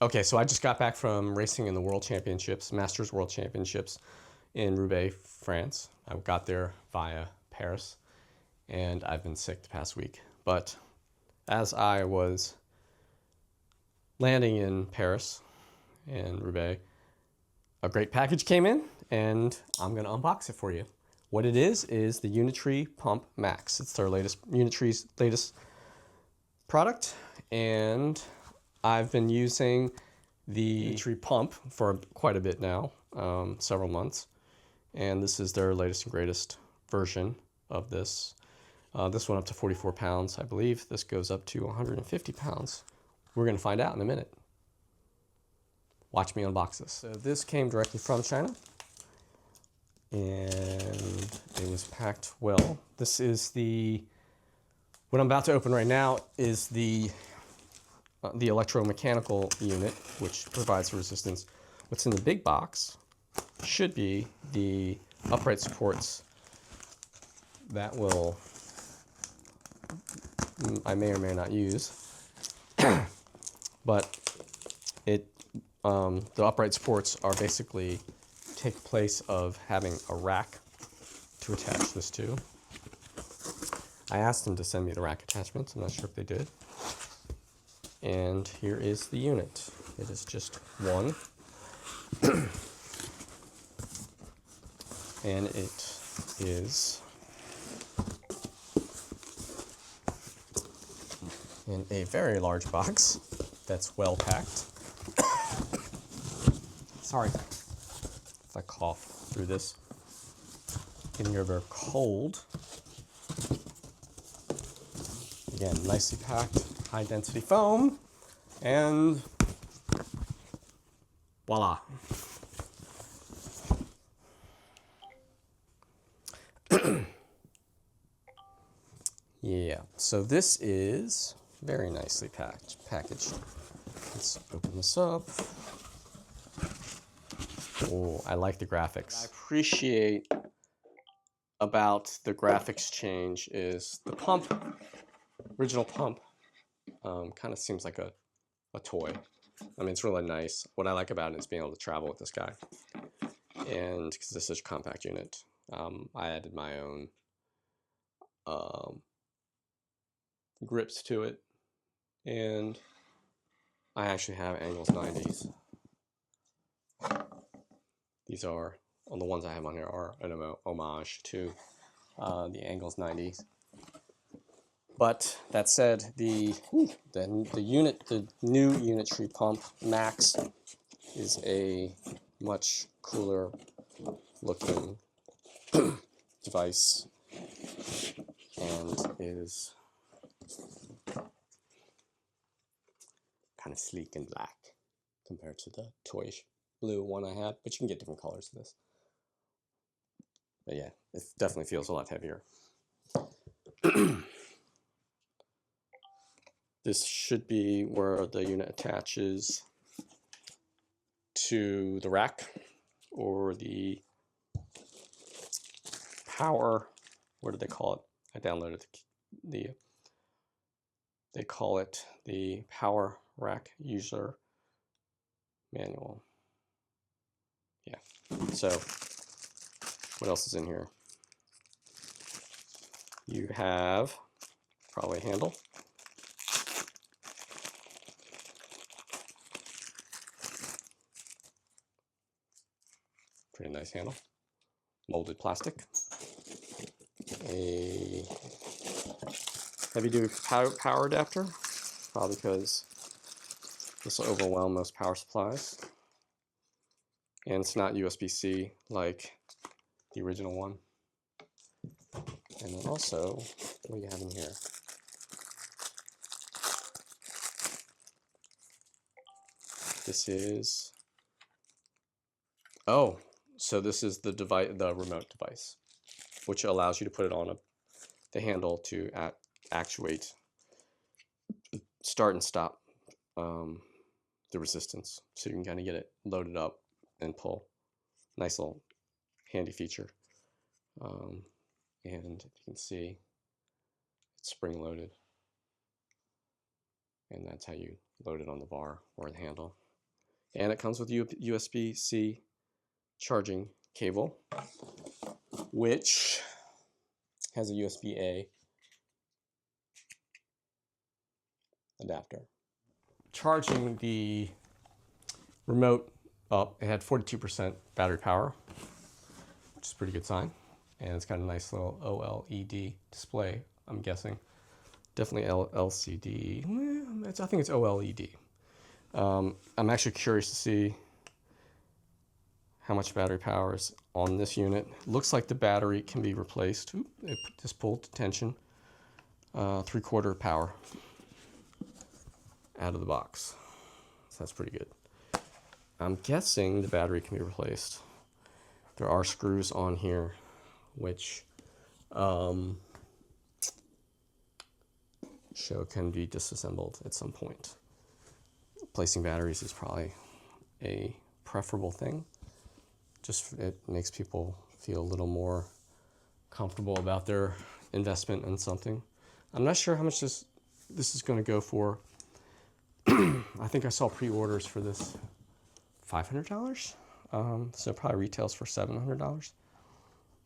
Okay, so I just got back from racing in the World Championships, Masters World Championships in Roubaix, France. I got there via Paris, and I've been sick the past week. But as I was landing in Paris and Roubaix, a great package came in, and I'm going to unbox it for you. What it is the Unitree Pump Max. It's their Unitree's latest product, and I've been using the Unitree pump for quite a bit now, several months, and this is their latest and greatest version of this. This went up to 44 pounds, I believe. This goes up to 150 pounds. We're going to find out in a minute. Watch me unbox this. So this came directly from China, and it was packed well. This is what I'm about to open right now is the electromechanical unit, which provides resistance. What's in the big box should be the upright supports that I may or may not use, but the upright supports are basically take place of having a rack to attach this to. I asked them to send me the rack attachments. I'm not sure if they did. And here is the unit. It is just one. And it is in a very large box that's well packed. Sorry if I cough through this. Getting over a cold. Again, nicely packed, high density foam, and voila. Yeah, so this is very nicely packaged. Let's open this up. Oh, I like the graphics. What I appreciate about the graphics change is the pump, original pump, kind of seems like a toy. I mean, it's really nice. What I like about it is being able to travel with this guy. And because this is such a compact unit, I added my own grips to it. And I actually have angles 90s. These are, on the ones I have on here, are an homage to the angles 90s. But that said, the new Unitree Pump Max is a much cooler looking device and is kind of sleek and black compared to the toyish blue one I had, but you can get different colors of this. But yeah, it definitely feels a lot heavier. This should be where the unit attaches to the rack or the power, what do they call it? I downloaded they call it the power rack user manual. Yeah, so what else is in here? You have probably a handle. Pretty nice handle. Molded plastic. A heavy-duty power adapter, probably because this will overwhelm most power supplies. And it's not USB-C like the original one. And then also, what do you have in here? This is, oh, so this is the device, the remote device, which allows you to put it on the handle to actuate, start and stop the resistance. So you can kind of get it loaded up and pull. Nice little handy feature. And you can see it's spring loaded. And that's how you load it on the bar or the handle. And it comes with USB-C charging cable, which has a USB-A adapter. Charging the remote up, it had 42% battery power, which is a pretty good sign. And it's got a nice little OLED display, I'm guessing. Definitely LCD. I think it's OLED. I'm actually curious to see how much battery power is on this unit. Looks like the battery can be replaced. Oop, it just pulled to tension. 3/4 power out of the box. So that's pretty good. I'm guessing the battery can be replaced. There are screws on here, which show can be disassembled at some point. Replacing batteries is probably a preferable thing. Just it makes people feel a little more comfortable about their investment in something. I'm not sure how much this is going to go for. I think I saw pre-orders for this $500. So it probably retails for $700.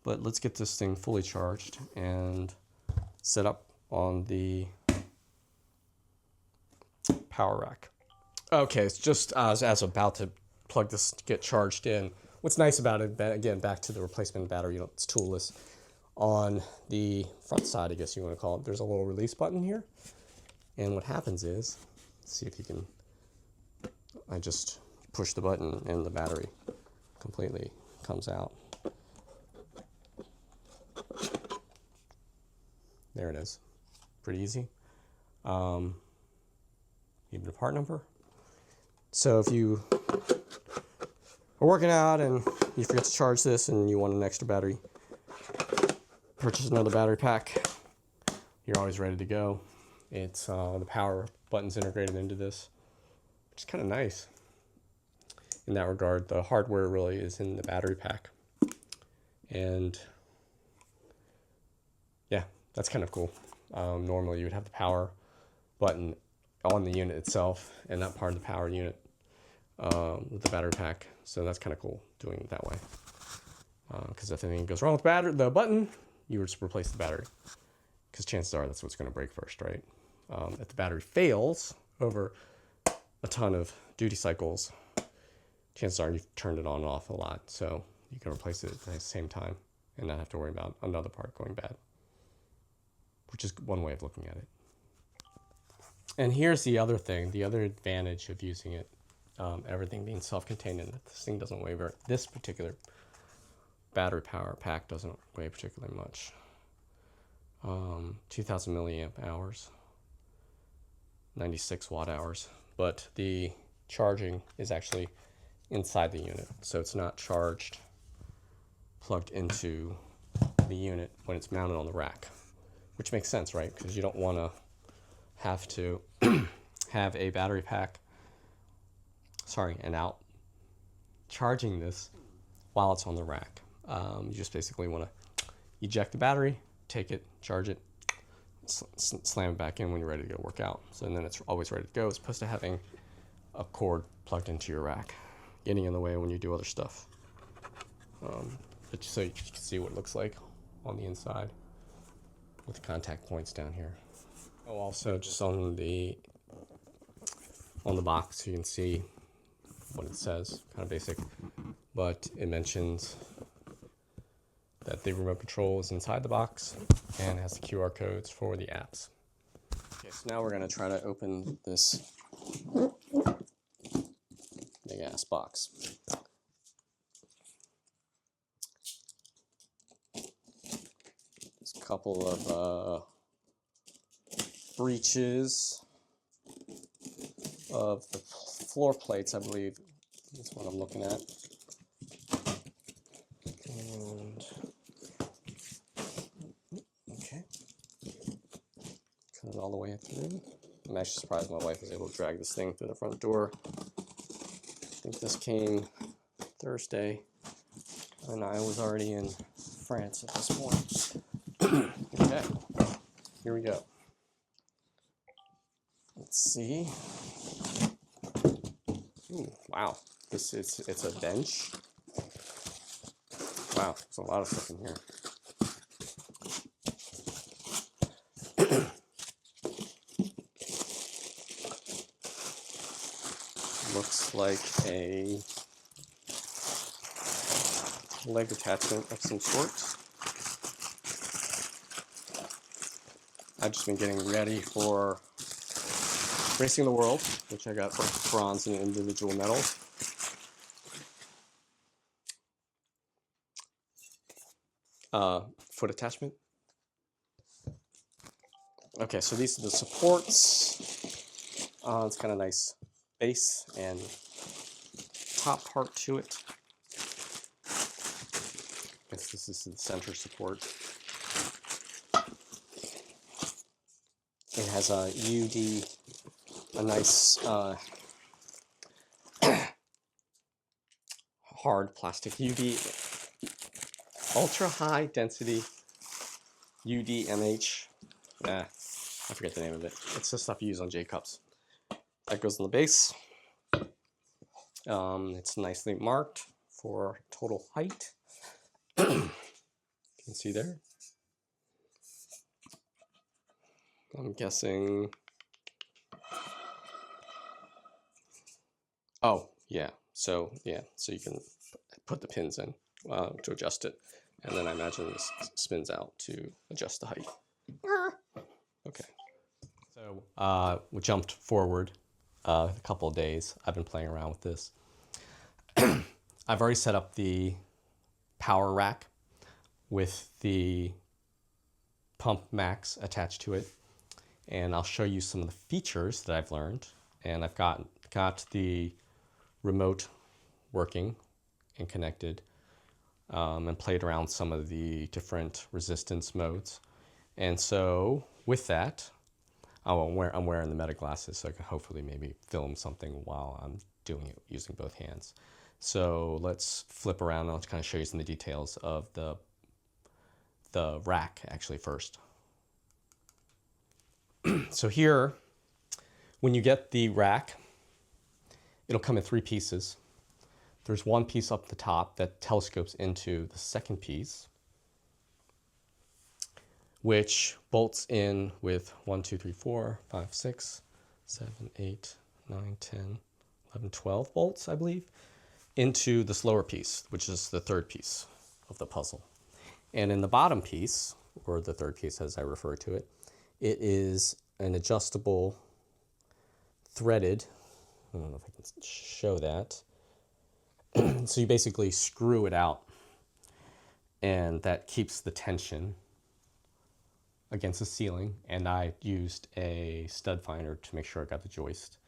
But let's get this thing fully charged and set up on the power rack. Okay, it's just as I was about to plug this to get charged in. What's nice about it, again, back to the replacement battery, it's toolless. On the front side, I guess you want to call it, there's a little release button here. And what happens is, let's see if you can, I just push the button and the battery completely comes out. There it is. Pretty easy. Even a part number. So if you are working out and you forget to charge this and you want an extra battery, purchase another battery pack. You're always ready to go. It's the power button's integrated into this, which is kind of nice. In that regard, the hardware really is in the battery pack. And yeah, that's kind of cool. Normally you would have the power button on the unit itself and not part of the power unit with the battery pack. So that's kind of cool doing it that way. Because if anything goes wrong with the button, you would just replace the battery. Because chances are that's what's going to break first, right? If the battery fails over a ton of duty cycles, chances are you've turned it on and off a lot. So you can replace it at the same time and not have to worry about another part going bad, which is one way of looking at it. And here's the other thing, the other advantage of using it, everything being self-contained, and this thing doesn't weigh this particular battery power pack doesn't weigh particularly much. 2,000 milliamp hours, 96 watt hours, but the charging is actually inside the unit. So it's not charged, plugged into the unit when it's mounted on the rack, which makes sense, right? Because you don't want to have to have a battery pack, and out charging this while it's on the rack. You just basically want to eject the battery, take it, charge it, slam it back in when you're ready to go work out. So then it's always ready to go, as opposed to having a cord plugged into your rack, getting in the way when you do other stuff. But so you can see what it looks like on the inside with the contact points down here. Oh, also just on the box you can see what it says, kind of basic, but it mentions that the remote control is inside the box and has the QR codes for the apps. Okay, so now we're going to try to open this big ass box. There's a couple of breaches of the floor plates, I believe. That's what I'm looking at. And okay, cut it all the way through. I'm actually surprised my wife was able to drag this thing through the front door. I think this came Thursday, and I was already in France at this point. Okay, here we go. Let's see. Ooh, wow, it's a bench. Wow, there's a lot of stuff in here. Looks like a leg attachment of some sort. I've just been getting ready for Racing the World, which I got both bronze and individual medals. Foot attachment. Okay, so these are the supports. It's kind of nice base and top part to it. I guess this is the center support. It has a nice hard plastic UD, ultra high density UDMH. I forget the name of it. It's the stuff you use on J-cups. That goes on the base. It's nicely marked for total height. You can see there. I'm guessing. Oh, yeah. So you can put the pins in to adjust it, and then I imagine this spins out to adjust the height. Okay. So we jumped forward a couple of days. I've been playing around with this. I've already set up the power rack with the Pump Max attached to it, and I'll show you some of the features that I've learned. And I've got the remote working and connected, and played around some of the different resistance modes. And so with that, I'm wearing the meta glasses, so I can hopefully maybe film something while I'm doing it using both hands. So let's flip around and I'll kind of show you some of the details of the rack actually first. So here, when you get the rack, it'll come in 3 pieces. There's one piece up the top that telescopes into the second piece, which bolts in with 1, 2, 3, 4, 5, 6, 7, 8, 9, 10, 11, 12 bolts, I believe, into this lower piece, which is the third piece of the puzzle. And in the bottom piece, or the third piece as I refer to it, it is an adjustable threaded, I don't know if I can show that. So you basically screw it out, and that keeps the tension against the ceiling. And I used a stud finder to make sure I got the joist.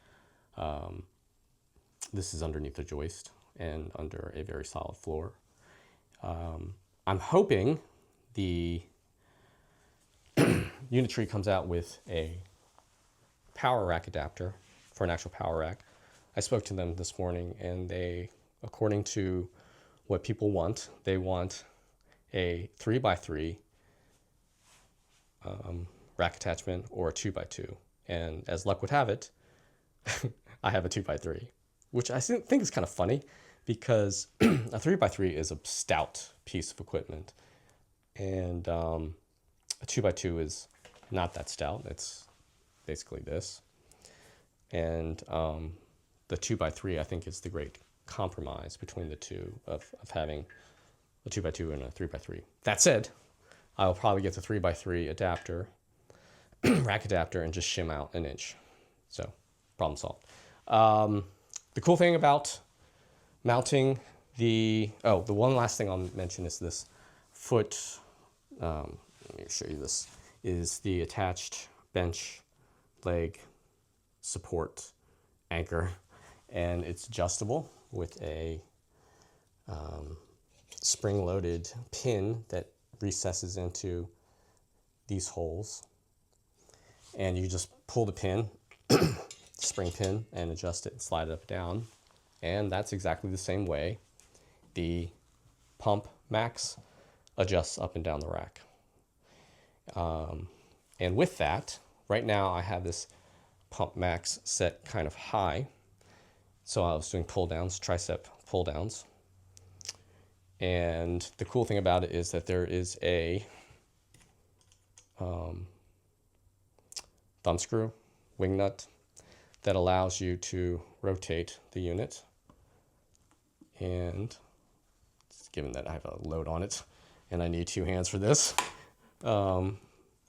This is underneath the joist and under a very solid floor. I'm hoping the Unitree comes out with a power rack adapter for an actual power rack. I spoke to them this morning, and they, according to what people want, they want a 3x3 rack attachment or a 2x2. And as luck would have it, I have a 2x3, which I think is kind of funny because a 3x3 is a stout piece of equipment, and a 2x2 is not that stout. It's basically this. And the 2x3, I think, is the great compromise between the two of having a 2x2 and a 3x3. That said, I'll probably get the 3x3 adapter, rack adapter, and just shim out an inch. So, problem solved. The cool thing about mounting the one last thing I'll mention is this foot, let me show you this, is the attached bench leg support anchor, and it's adjustable with a spring-loaded pin that recesses into these holes, and you just pull the pin, spring pin, and adjust it and slide it up and down, and that's exactly the same way the Pump Max adjusts up and down the rack. And with that, right now I have this Pump Max set kind of high, So I was doing pull downs, tricep pull downs. And the cool thing about it is that there is a thumb screw, wing nut, that allows you to rotate the unit. And given that I have a load on it and I need 2 hands for this, then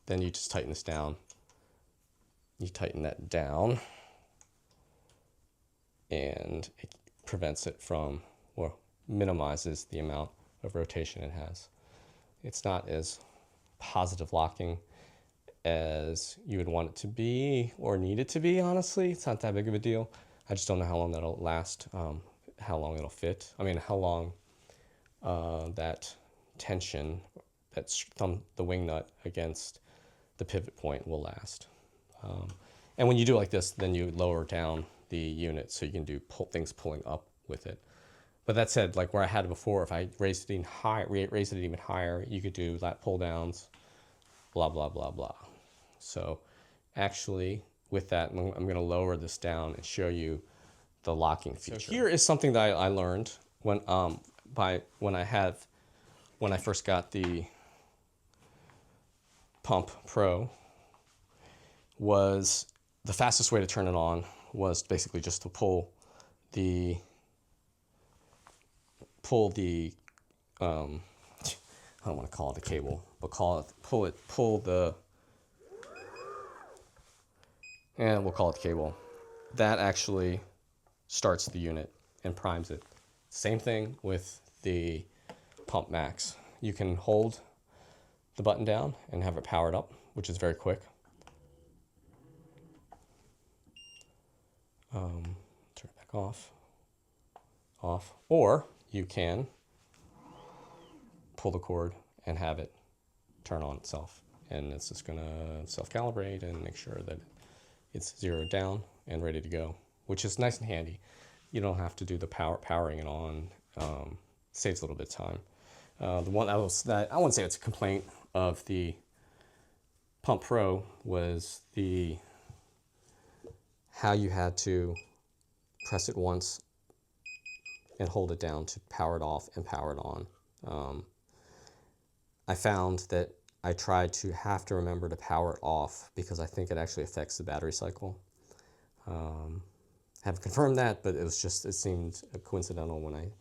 you just tighten this down. You tighten that down and it prevents it from, or minimizes the amount of rotation it has. It's not as positive locking as you would want it to be or need it to be, honestly. It's not that big of a deal. I just don't know how long that'll last, how long it'll fit. I mean, how long that tension, the wing nut against the pivot point will last. And when you do it like this, then you lower down the unit so you can do things pulling up with it. But that said, like where I had it before, if I raised it even higher, you could do lat pull downs, blah, blah, blah, blah. So actually with that, I'm going to lower this down and show you the locking feature. So here is something that I learned when I first got the Pump Pro. Was the fastest way to turn it on was basically just to pull the I don't want to call it a cable, but we'll call it cable. That actually starts the unit and primes it. Same thing with the Pump Max. You can hold the button down and have it powered up, which is very quick. Turn it back off, or you can pull the cord and have it turn on itself. And it's just gonna self-calibrate and make sure that it's zeroed down and ready to go, which is nice and handy. You don't have to do the powering it on. Saves a little bit of time. The one I wouldn't say it's a complaint of the Pump Pro was how you had to press it once and hold it down to power it off and power it on. I found that I tried to have to remember to power it off because I think it actually affects the battery cycle. Haven't confirmed that, but it seemed coincidental when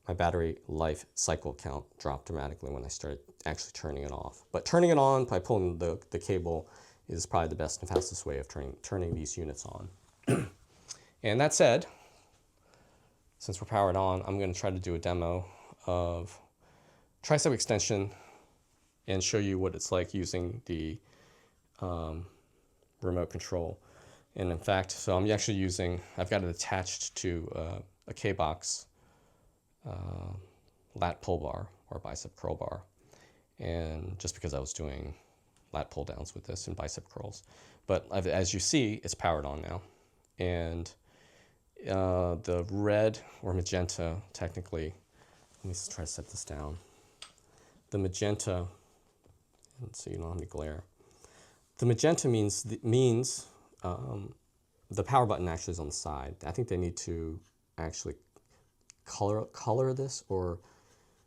my battery life cycle count dropped dramatically when I started actually turning it off. But turning it on by pulling the cable is probably the best and fastest way of turning these units on. And that said, since we're powered on, I'm going to try to do a demo of tricep extension and show you what it's like using the remote control. And in fact, so I'm actually I've got it attached to a K-Box lat pull bar or bicep curl bar. And just because I was doing lat pull downs with this and bicep curls. But as you see, it's powered on now. And the red or magenta, technically, let me try to set this down. The magenta, so you don't have any glare. The magenta means the power button actually is on the side. I think they need to actually color this or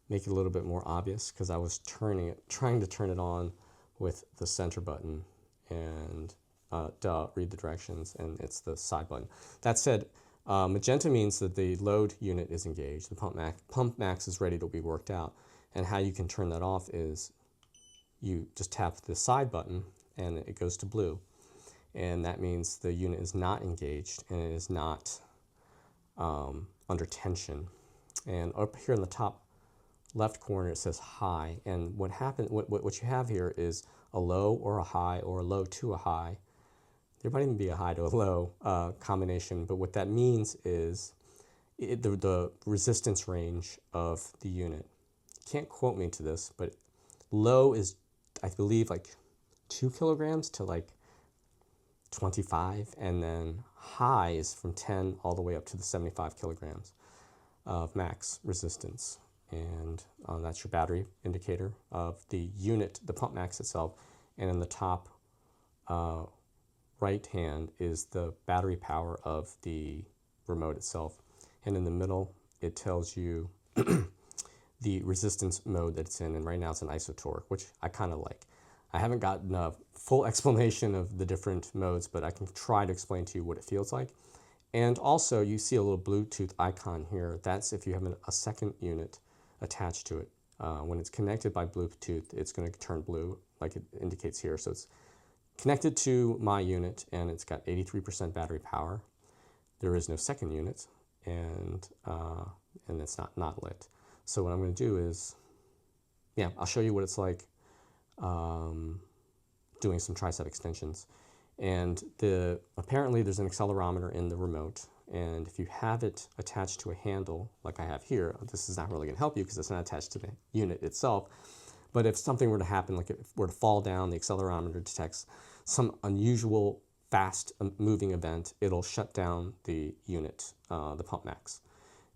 make it a little bit more obvious, because I was trying to turn it on with the center button and read the directions, and it's the side button. That said, magenta means that the load unit is engaged. The Pump Max is ready to be worked out. And how you can turn that off is you just tap the side button and it goes to blue. And that means the unit is not engaged and it is not under tension. And up here in the top left corner it says high. And what you have here is a low or a high, or a low to a high. There might even be a high to a low combination, but what that means is the resistance range of the unit. You can't quote me to this, but low is, I believe, like 2 kilograms to like 25, and then high is from 10 all the way up to the 75 kilograms of max resistance. And that's your battery indicator of the unit, the Pump Max itself. And in the top right hand is the battery power of the remote itself. And in the middle, it tells you the resistance mode that it's in, and right now it's an isotorque, which I kind of like. I haven't gotten a full explanation of the different modes, but I can try to explain to you what it feels like. And also, you see a little Bluetooth icon here. That's if you have a second unit attached to it. When it's connected by Bluetooth, it's going to turn blue, like it indicates here. So it's connected to my unit, and it's got 83% battery power. There is no second unit, and it's not lit. So what I'm going to do is, yeah, I'll show you what it's like doing some tricep extensions. And apparently there's an accelerometer in the remote, and if you have it attached to a handle like I have here, this is not really going to help you because it's not attached to the unit itself. But if something were to happen, like if it were to fall down, the accelerometer detects some unusual fast moving event, it'll shut down the unit, the Pump Max,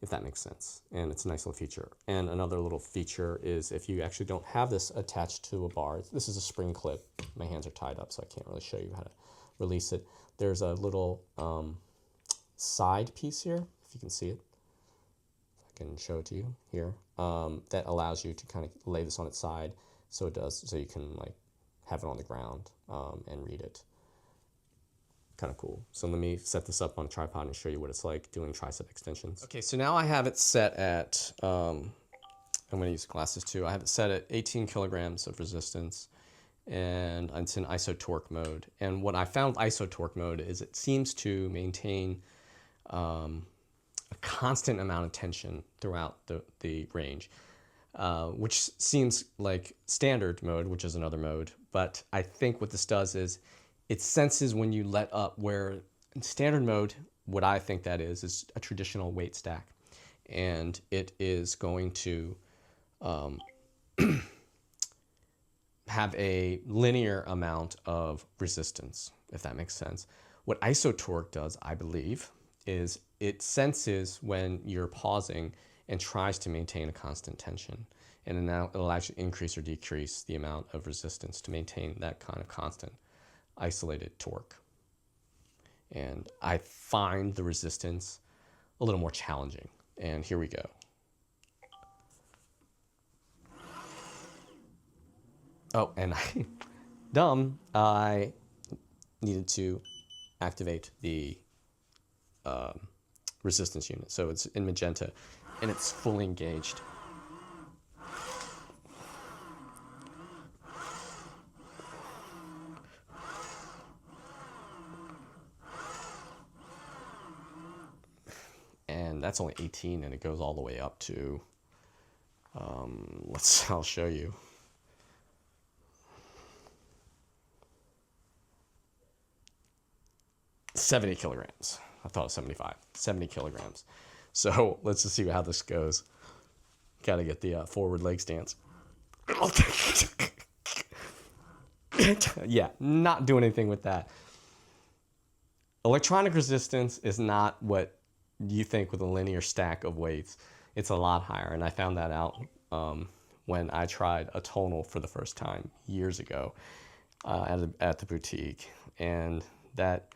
if that makes sense. And it's a nice little feature. And another little feature is if you actually don't have this attached to a bar, this is a spring clip. My hands are tied up, so I can't really show you how to release it. There's a little side piece here, if you can see it. I can show it to you here. That allows you to kind of lay this on its side, so you can like have it on the ground and read it. Kind of cool. So let me set this up on a tripod and show you what it's like doing tricep extensions. Okay, so now I have it set at, I'm going to use glasses too. I have it set at 18 kilograms of resistance, and it's in isotorque mode. And what I found with isotorque mode is it seems to maintain a constant amount of tension throughout the range, which seems like standard mode, which is another mode. But I think what this does is it senses when you let up, where in standard mode, what I think that is a traditional weight stack. And it is going to have a linear amount of resistance, if that makes sense. What isotorque does, I believe, is it senses when you're pausing and tries to maintain a constant tension. And now it'll actually increase or decrease the amount of resistance to maintain that kind of constant isolated torque. And I find the resistance a little more challenging. And here we go. Oh, and I needed to activate the resistance unit. So it's in magenta and it's fully engaged. And that's only 18, and it goes all the way up to, I'll show you. $70 kilograms. I thought it was 75. 70 kilograms. So let's just see how this goes. Got to get the forward leg stance. Yeah, not doing anything with that. Electronic resistance is not what you think with a linear stack of weights. It's a lot higher, and I found that out when I tried a tonal for the first time years ago at the boutique. And that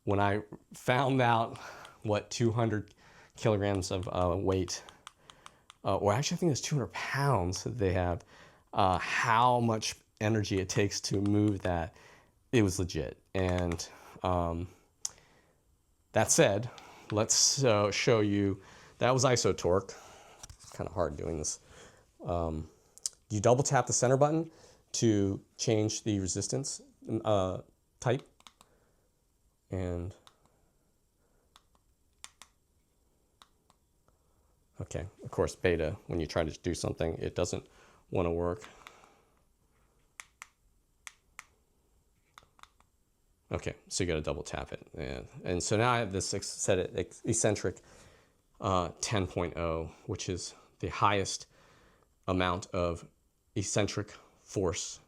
when I found out what 200 kilograms of weight, or actually I think it's 200 pounds that they have, how much energy it takes to move that, it was legit. And that said, let's show you, that was isotorque. It's kind of hard doing this. You double tap the center button to change the resistance type. And okay, of course, beta, when you try to do something, it doesn't want to work. Okay, so you got to double tap it. And so now I have this set at eccentric 10.0, which is the highest amount of eccentric force.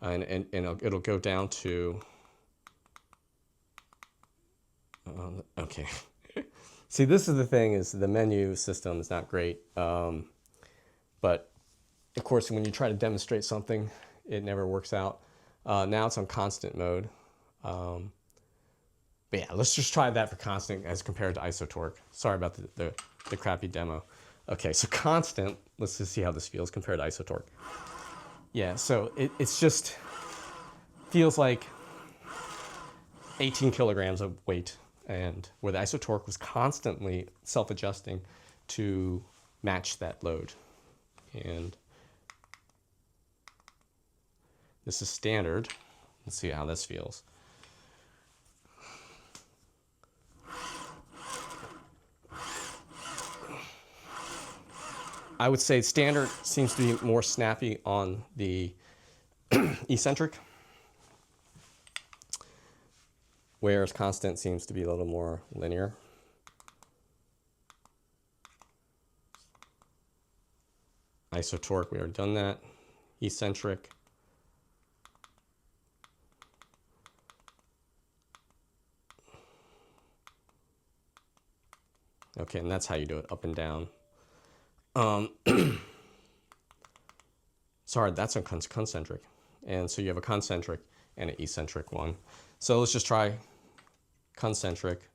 And it'll go down to, okay. See, this is the thing, is the menu system is not great. But of course, when you try to demonstrate something, it never works out. Now it's on constant mode. But But yeah, let's just try that for constant as compared to isotorque. Sorry about the crappy demo. Okay, so constant, let's just see how this feels compared to isotorque. Yeah, so it's just feels like 18 kilograms of weight, and where the isotorque was constantly self-adjusting to match that load. And this is standard. Let's see how this feels. I would say standard seems to be more snappy on the eccentric, whereas constant seems to be a little more linear. Isotorque, we already done that. Eccentric. Okay, and that's how you do it, up and down. Sorry, that's a concentric. And so you have a concentric and an eccentric one. So let's just try concentric.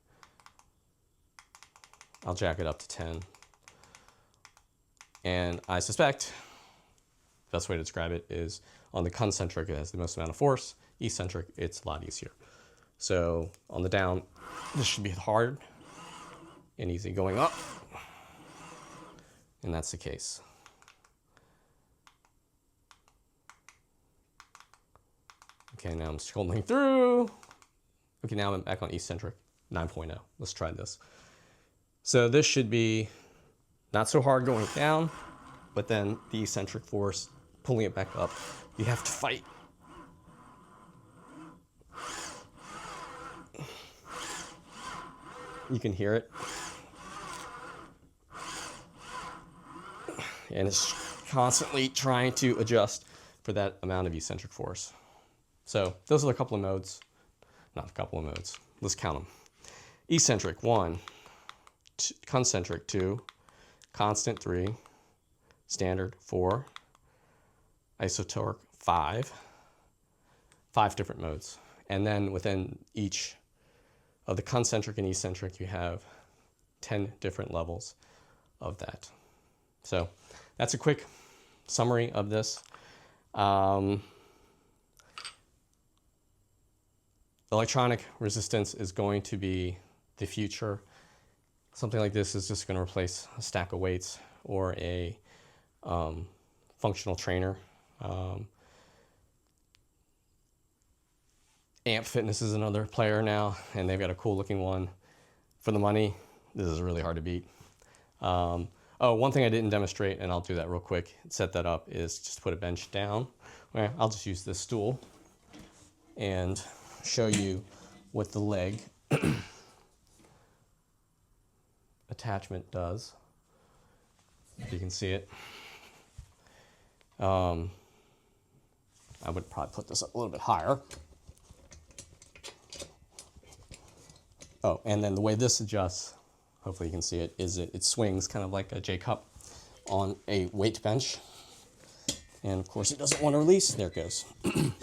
I'll jack it up to 10. And I suspect the best way to describe it is on the concentric, it has the most amount of force. Eccentric, it's a lot easier. So on the down, this should be hard and easy going up. And that's the case. Okay, now I'm scrolling through. Okay, now I'm back on eccentric 9.0. Let's try this. So this should be not so hard going down, but then the eccentric force pulling it back up, you have to fight. You can hear it. And it's constantly trying to adjust for that amount of eccentric force. So those are a couple of modes. Not a couple of modes. Let's count them. Eccentric, 1. Concentric, 2. Constant, 3. Standard, 4. Isotorque, 5. 5 different modes. And then within each of the concentric and eccentric, you have 10 different levels of that. So that's a quick summary of this. Electronic resistance is going to be the future. Something like this is just going to replace a stack of weights or a functional trainer. Amp Fitness is another player now, and they've got a cool looking one. For the money, this is really hard to beat. Oh, one thing I didn't demonstrate, and I'll do that real quick, set that up, is just put a bench down. Well, I'll just use this stool and show you what the leg attachment does. If you can see it. I would probably put this up a little bit higher. Oh, and then the way this adjusts, hopefully you can see it, is it swings kind of like a J-cup on a weight bench. And of course it doesn't want to release. There it goes. I'm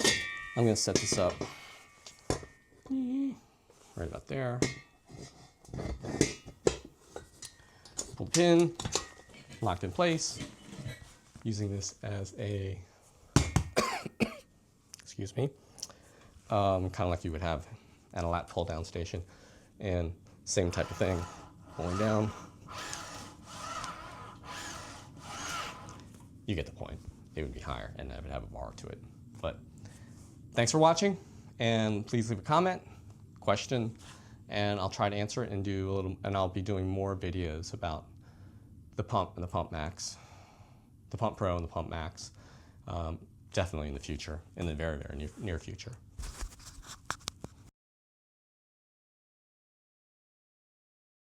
going to set this up right about there. Pull pin, locked in place. Using this as a, excuse me, kind of like you would have at a lat pull down station. And same type of thing, pulling down. You get the point. It would be higher and I would have a bar to it. But thanks for watching, and please leave a comment, question, and I'll try to answer it and do a little, and I'll be doing more videos about the pump and the Pump Max, the Pump Pro and the Pump Max, definitely in the future, in the very, very near future.